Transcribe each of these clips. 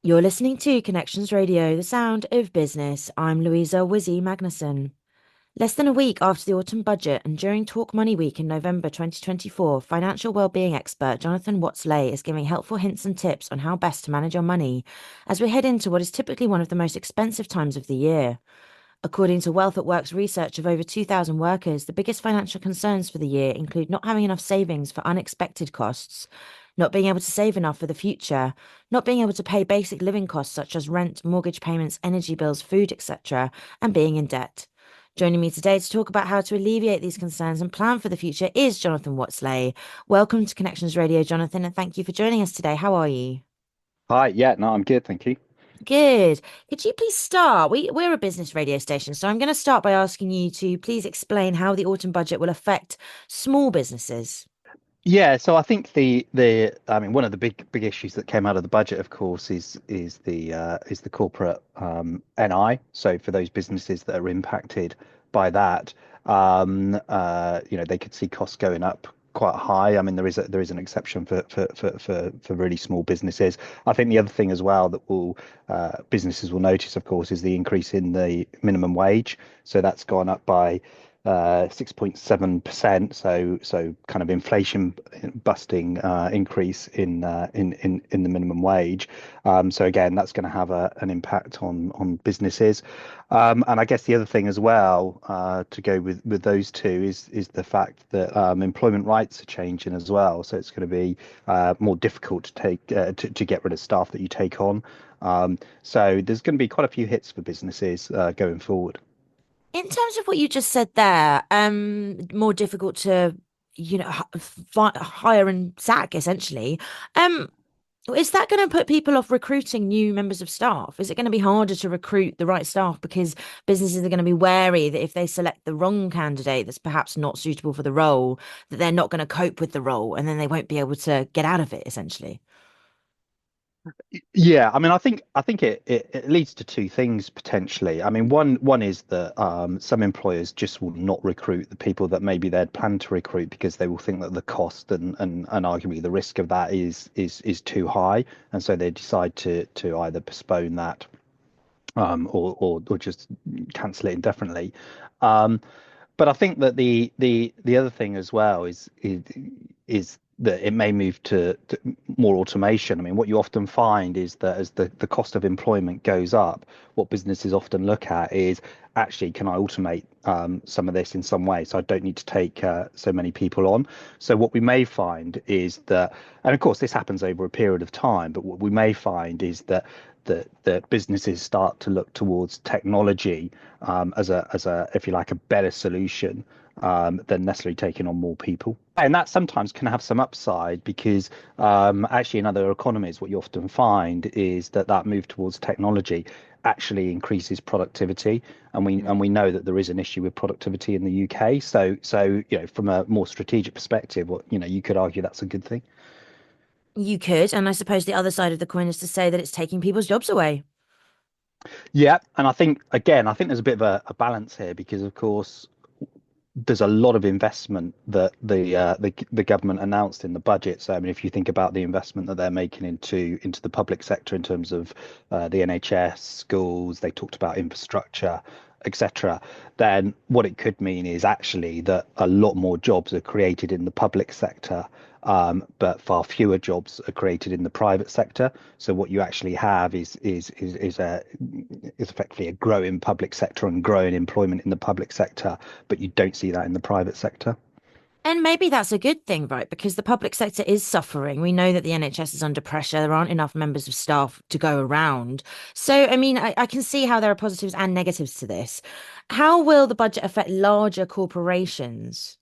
You're listening to Connections Radio, the sound of business. I'm Louisa Wizzy Magnuson. Less than a week after the autumn budget and during Talk Money Week in November 2024, financial well-being expert Jonathan Watts-Ley is giving helpful hints and tips on how best to manage your money as we head into what is typically one of the most expensive times of the year. According to Wealth at Work's research of over 2,000 workers, the biggest financial concerns for the year include not having enough savings for unexpected costs, not being able to save enough for the future, not being able to pay basic living costs such as rent, mortgage payments, energy bills, food, etc., and being in debt. Joining me today to talk about how to alleviate these concerns and plan for the future is Jonathan Watts-Ley. Welcome to Connections Radio, Jonathan, and thank you for joining us today. How are you? Hi, yeah, no, I'm good, thank you. Good. Could you please start? We're a business radio station, so I'm going to start by asking you to please explain how the autumn budget will affect small businesses. Yeah, so I think the one of the big issues that came out of the budget, of course, is the corporate NI. So for those businesses that are impacted by that, they could see costs going up quite high. I mean, there is an exception for really small businesses. I think the other thing as well that will businesses will notice, of course, is the increase in the minimum wage. So that's gone up by 6.7%. So kind of inflation busting increase in the minimum wage. So again, that's going to have an impact on businesses. And I guess the other thing as well to go with those two is the fact that employment rights are changing as well. So it's going to be more difficult to to get rid of staff that you take on. So there's going to be quite a few hits for businesses going forward. In terms of what you just said there, more difficult to, hire and sack essentially. Um, is that going to put people off recruiting new members of staff? Is it going to be harder to recruit the right staff because businesses are going to be wary that if they select the wrong candidate that's perhaps not suitable for the role, that they're not going to cope with the role and then they won't be able to get out of it essentially? Yeah, I mean, I think it leads to two things potentially. I mean, one is that some employers just will not recruit the people that maybe they'd planned to recruit because they will think that the cost and arguably the risk of that is too high, and so they decide to either postpone that or just cancel it indefinitely. Um, but I think that the other thing as well is that it may move to more automation. I mean, what you often find is that as the cost of employment goes up, what businesses often look at is actually, can I automate some of this in some way so I don't need to take so many people on? So what we may find is that, and of course this happens over a period of time, but what we may find is that businesses start to look towards technology as a if you like a better solution than necessarily taking on more people. And that sometimes can have some upside because actually in other economies, what you often find is that move towards technology actually increases productivity, and we know that there is an issue with productivity in the UK. So from a more strategic perspective, what you could argue that's a good thing. You could, and I suppose the other side of the coin is to say that it's taking people's jobs away. Yeah, and I think there's a bit of a balance here because, of course, there's a lot of investment that the government announced in the budget. So I mean, if you think about the investment that they're making into the public sector in terms of the NHS, schools, they talked about infrastructure, etc. Then what it could mean is actually that a lot more jobs are created in the public sector, but far fewer jobs are created in the private sector. So what you actually have is effectively a growing public sector and growing employment in the public sector, but you don't see that in the private sector. And maybe that's a good thing, right? Because the public sector is suffering. We know that the NHS is under pressure. There aren't enough members of staff to go around. So, I mean, I can see how there are positives and negatives to this. How will the budget affect larger corporations?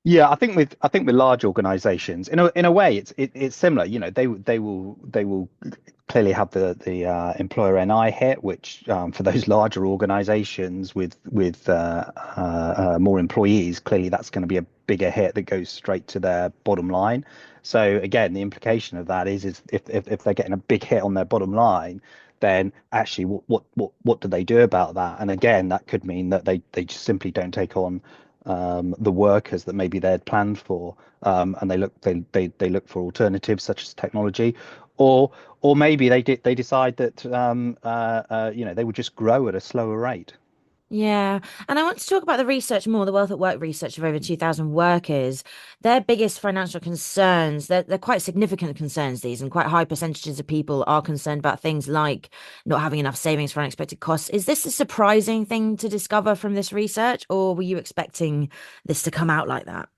Yeah, I think with large organizations, in a way, it's similar. They will clearly have the employer NI hit, which for those larger organizations with more employees, clearly that's going to be a bigger hit that goes straight to their bottom line. So again, the implication of that is if they're getting a big hit on their bottom line, then actually what do they do about that? And again, that could mean that they just simply don't take on the workers that maybe they had planned for, and they look for alternatives such as technology, or or maybe they decide that they would just grow at a slower rate. Yeah. And I want to talk about the research more, the Wealth at Work research of over 2,000 workers. Their biggest financial concerns, they're quite significant concerns, these, and quite high percentages of people are concerned about things like not having enough savings for unexpected costs. Is this a surprising thing to discover from this research, or were you expecting this to come out like that?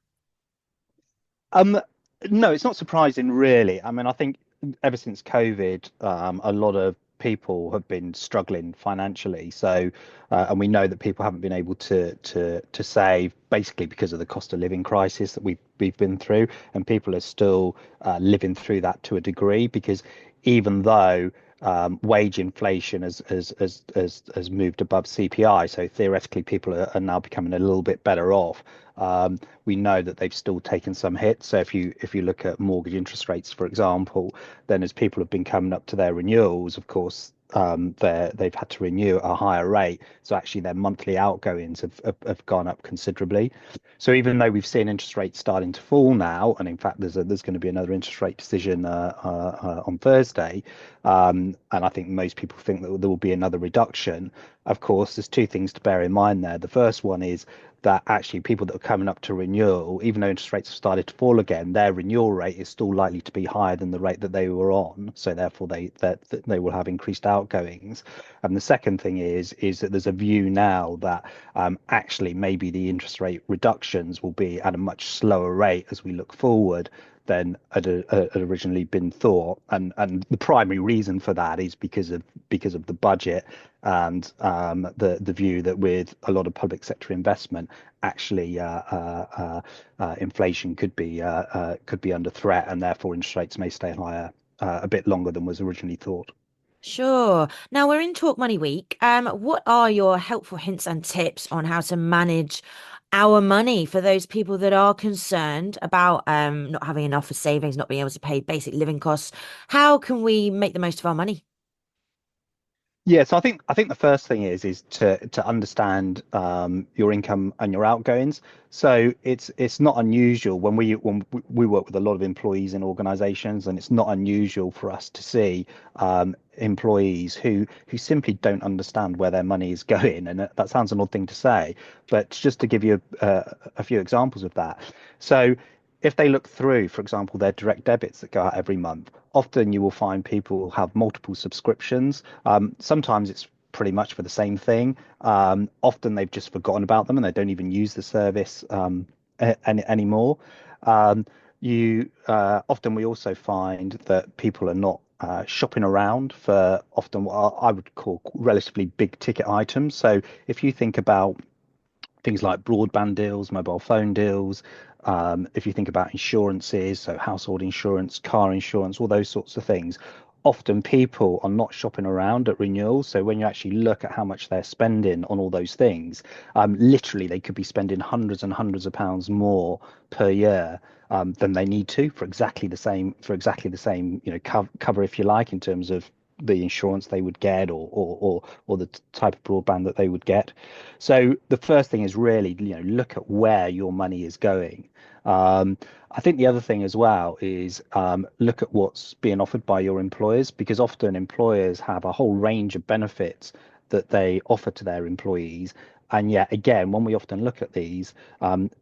Um, no, it's not surprising, really. I mean, I think ever since COVID, a lot of people have been struggling financially. So, and we know that people haven't been able to save basically because of the cost of living crisis that we've been through, and people are still living through that to a degree because even though wage inflation has moved above CPI, so theoretically people are now becoming a little bit better off. We know that they've still taken some hits. So if you look at mortgage interest rates, for example, then as people have been coming up to their renewals, of course, they've had to renew at a higher rate. So actually, their monthly outgoings have gone up considerably. So even though we've seen interest rates starting to fall now, and in fact, there's going to be another interest rate decision on Thursday, and I think most people think that there will be another reduction. Of course, there's two things to bear in mind there. The first one is that actually people that are coming up to renewal, even though interest rates have started to fall again, their renewal rate is still likely to be higher than the rate that they were on. So therefore, they will have increased outgoings. And the second thing is that there's a view now that actually maybe the interest rate reductions will be at a much slower rate as we look forward than had originally been thought, and the primary reason for that is because of the budget and the view that with a lot of public sector investment, actually inflation could be under threat, and therefore interest rates may stay higher a bit longer than was originally thought. Sure. Now we're in Talk Money Week. What are your helpful hints and tips on how to manage our money for those people that are concerned about not having enough for savings, not being able to pay basic living costs? How can we make the most of our money? Yeah, so I think the first thing is to understand your income and your outgoings. So it's not unusual when we work with a lot of employees in organizations, and it's not unusual for us to see employees who simply don't understand where their money is going. And that sounds an odd thing to say, but just to give you a few examples of that. So if they look through, for example, their direct debits that go out every month, often you will find people have multiple subscriptions. Sometimes it's pretty much for the same thing. Often they've just forgotten about them and they don't even use the service anymore. Um, you often we also find that people are not shopping around for often what I would call relatively big ticket items. So if you think about things like broadband deals, mobile phone deals. If you think about insurances, so household insurance, car insurance, all those sorts of things, often people are not shopping around at renewal. So when you actually look at how much they're spending on all those things, literally they could be spending hundreds and hundreds of pounds more per year than they need to for exactly the same cover, if you like, in terms of the insurance they would get or the type of broadband that they would get. So the first thing is really, look at where your money is going. I think the other thing as well is look at what's being offered by your employers, because often employers have a whole range of benefits that they offer to their employees. And yet again, when we often look at these,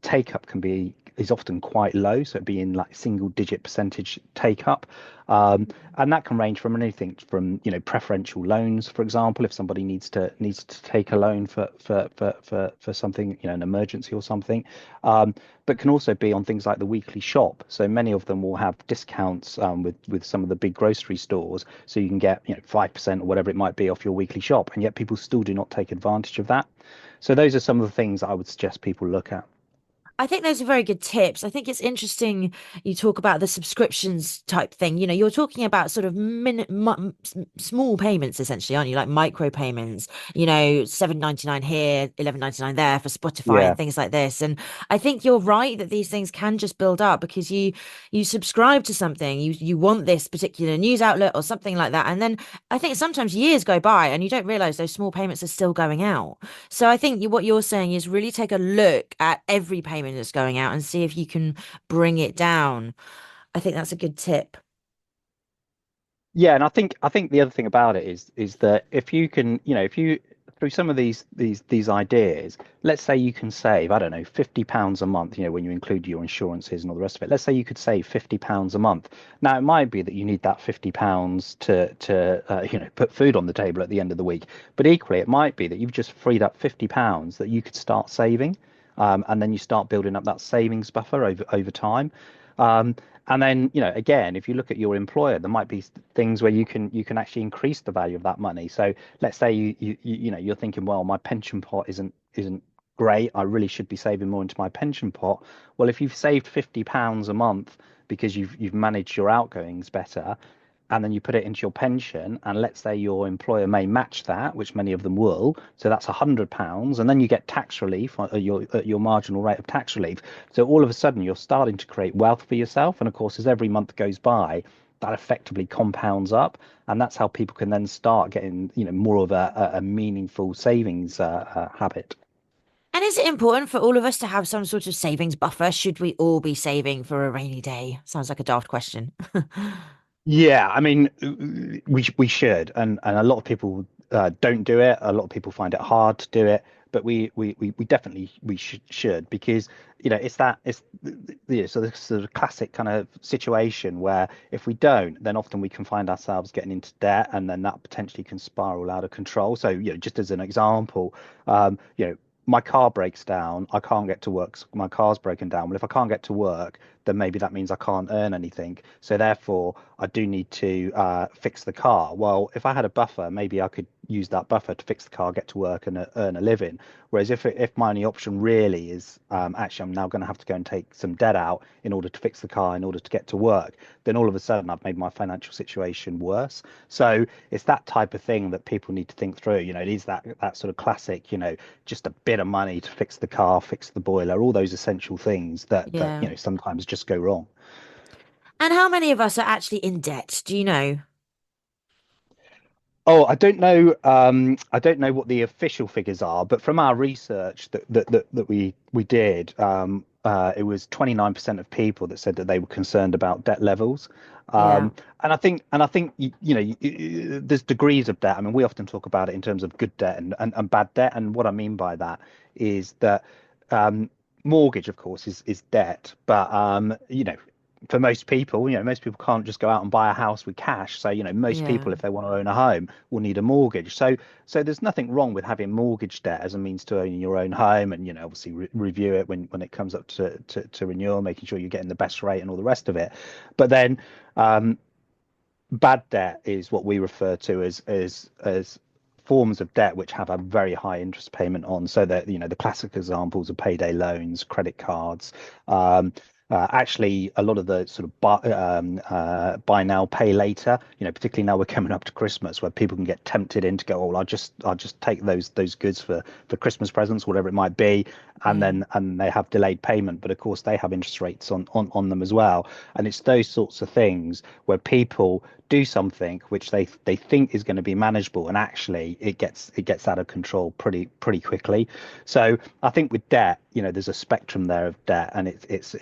take up is often quite low, so it'd be in like single digit percentage take up. And that can range from anything from, preferential loans, for example, if somebody needs to take a loan for something, an emergency or something, but can also be on things like the weekly shop. So many of them will have discounts with some of the big grocery stores, so you can get 5% or whatever it might be off your weekly shop, and yet people still do not take advantage of that. So those are some of the things that I would suggest people look at. I think those are very good tips. I think it's interesting you talk about the subscriptions type thing. You're talking about sort of small payments essentially, aren't you? Like micro payments, 7.99 here, 11.99 there for Spotify and Yeah. things like this. And I think you're right that these things can just build up because you subscribe to something, you want this particular news outlet or something like that. And then I think sometimes years go by and you don't realize those small payments are still going out. So I think what you're saying is really take a look at every payment that's going out and see if you can bring it down. I think that's a good tip. Yeah, and I think the other thing about it is that if you can, if you through some of these ideas, let's say you can save, I don't know, £50 a month, when you include your insurances and all the rest of it. Let's say you could save £50 a month. Now it might be that you need that £50 to put food on the table at the end of the week, but equally it might be that you've just freed up £50 that you could start saving, and then you start building up that savings buffer over time. Um, and then, again, if you look at your employer, there might be things where you can actually increase the value of that money. So let's say you're thinking, well, my pension pot isn't great. I really should be saving more into my pension pot. Well, if you've saved £50 a month because you've managed your outgoings better, and then you put it into your pension, and let's say your employer may match that, which many of them will, so that's £100, and then you get tax relief at your marginal rate of tax relief. So all of a sudden you're starting to create wealth for yourself, and of course, as every month goes by, that effectively compounds up, and that's how people can then start getting more of a meaningful savings habit. And is it important for all of us to have some sort of savings buffer? Should we all be saving for a rainy day? Sounds like a daft question. Yeah, I mean, we should, and a lot of people don't do it. A lot of people find it hard to do it, but we definitely we should because so this sort of classic kind of situation where if we don't, then often we can find ourselves getting into debt, and then that potentially can spiral out of control. So just as an example, my car breaks down, I can't get to work. My car's broken down. Well, if I can't get to work, then maybe that means I can't earn anything. So therefore, I do need to fix the car. Well, if I had a buffer, maybe I could use that buffer to fix the car, get to work, and earn a living. Whereas if my only option really is actually I'm now going to have to go and take some debt out in order to fix the car, in order to get to work, then all of a sudden I've made my financial situation worse. So it's that type of thing that people need to think through. It is that sort of classic, just a bit of money to fix the car, fix the boiler, all those essential things that Yeah. sometimes just go wrong. And how many of us are actually in debt? Do you know? Oh, I don't know. I don't know what the official figures are, but from our research that we did, it was 29% of people that said that they were concerned about debt levels. Yeah. And I think there's degrees of debt. I mean, we often talk about it in terms of good debt and bad debt. And what I mean by that is that um, mortgage, of course, is debt, but for most people can't just go out and buy a house with cash. So, most Yeah. people, if they want to own a home, will need a mortgage. So there's nothing wrong with having mortgage debt as a means to owning your own home, and obviously review it when it comes up to renewal, making sure you're getting the best rate and all the rest of it. But then um, bad debt is what we refer to as forms of debt which have a very high interest payment on. So that the classic examples are payday loans, credit cards. Actually, a lot of the sort of buy now, pay later. Particularly now we're coming up to Christmas, where people can get tempted in to go, oh, I'll just take those goods for Christmas presents, whatever it might be, and Yeah. then and they have delayed payment, but of course they have interest rates on them as well. And it's those sorts of things where people do something which they think is going to be manageable, and actually it gets out of control pretty quickly. So I think with debt, there's a spectrum there of debt, and is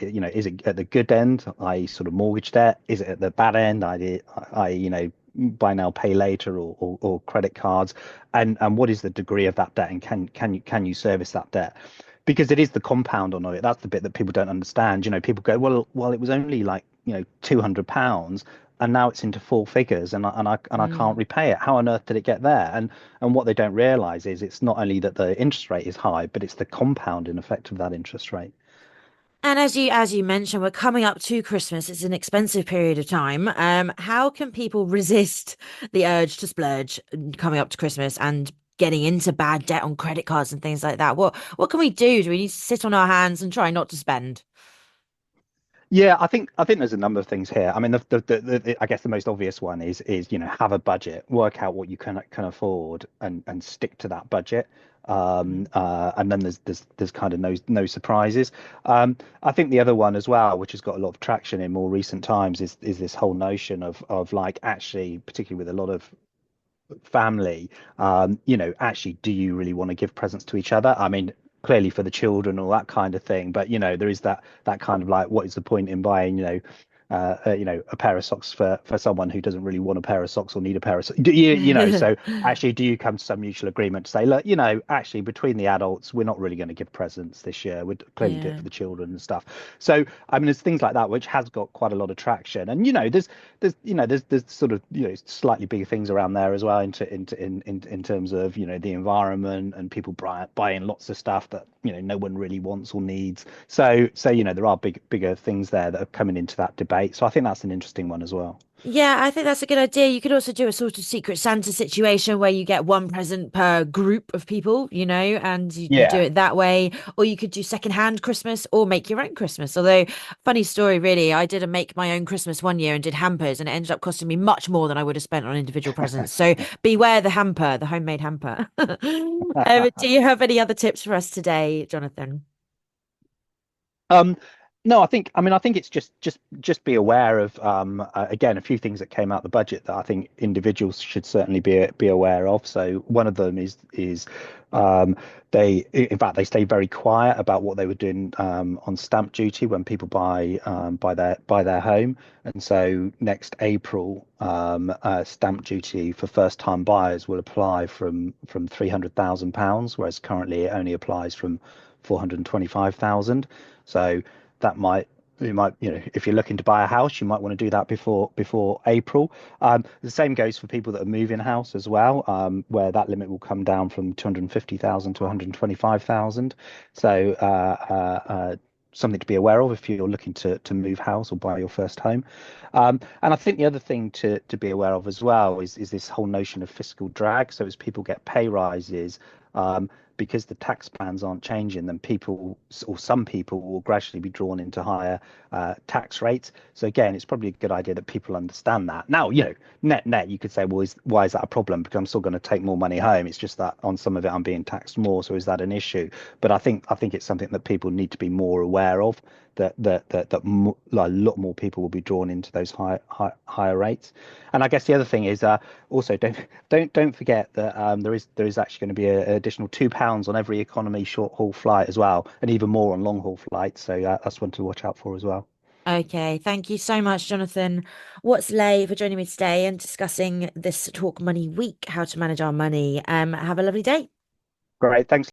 it at the good end, i.e. sort of mortgage debt? Is it at the bad end, i.e. buy now pay later, or credit cards? And what is the degree of that debt, and can you service that debt? Because it is the compound on it. That's the bit that people don't understand. People go, well, it was only like £200, and now it's into full figures, and I can't Mm. repay it. How on earth did it get there? And what they don't realize is it's not only that the interest rate is high, but it's the compounding effect of that interest rate. And as you mentioned, we're coming up to Christmas. It's an expensive period of time. How can people resist the urge to splurge coming up to Christmas and getting into bad debt on credit cards and things like that? What can we do? Do we need to sit on our hands and try not to spend? Yeah, I think there's a number of things here. I mean, I guess the most obvious one is have a budget, work out what you can afford, and stick to that budget. And then there's kind of no surprises. I think the other one as well, which has got a lot of traction in more recent times, is this whole notion of like, actually, particularly with a lot of family, actually, do you really want to give presents to each other? I mean, clearly for the children, all that kind of thing, but there is that kind of like, what is the point in buying, a pair of socks for someone who doesn't really want a pair of socks or need a pair of socks. So actually, do you come to some mutual agreement to say, look, actually between the adults, we're not really going to give presents this year. We'd clearly do it Yeah. for the children and stuff. So I mean, there's things like that which has got quite a lot of traction. And there's sort of slightly bigger things around there as well in terms of the environment and people buying lots of stuff that no one really wants or needs. So there are bigger things there that are coming into that debate. So I think that's an interesting one as well. Yeah, I think that's a good idea. You could also do a sort of Secret Santa situation where you get one present per group of people, and you do Yeah. it that way. Or you could do secondhand Christmas or make your own Christmas. Although, funny story, really, I did a make my own Christmas one year and did hampers, and it ended up costing me much more than I would have spent on individual presents. So beware the hamper, the homemade hamper. Do you have any other tips for us today, Jonathan? Um, no, I think it's just be aware of again a few things that came out the budget that I think individuals should certainly be aware of. So one of them is um, in fact they stay very quiet about what they were doing on stamp duty when people buy their home. And so next April, stamp duty for first time buyers will apply from £300,000, whereas currently it only applies from 425,000. So that if you're looking to buy a house, you might want to do that before April. The same goes for people that are moving house as well, where that limit will come down from 250,000 to 125,000. So something to be aware of if you're looking to move house or buy your first home. And I think the other thing to be aware of as well is this whole notion of fiscal drag. So as people get pay rises, um, because the tax plans aren't changing, then people or some people will gradually be drawn into higher tax rates. So again, it's probably a good idea that people understand that. Now, net, you could say, well, why is that a problem? Because I'm still going to take more money home. It's just that on some of it, I'm being taxed more. So is that an issue? But I think it's something that people need to be more aware of. That like, a lot more people will be drawn into those higher rates. And I guess the other thing is also don't forget that there is actually going to be an additional £2 on every economy short haul flight as well, and even more on long haul flights. So that's one to watch out for as well. Okay, thank you so much, Jonathan. What's late for joining me today and discussing this Talk Money Week, how to manage our money. Have a lovely day. Great, thanks.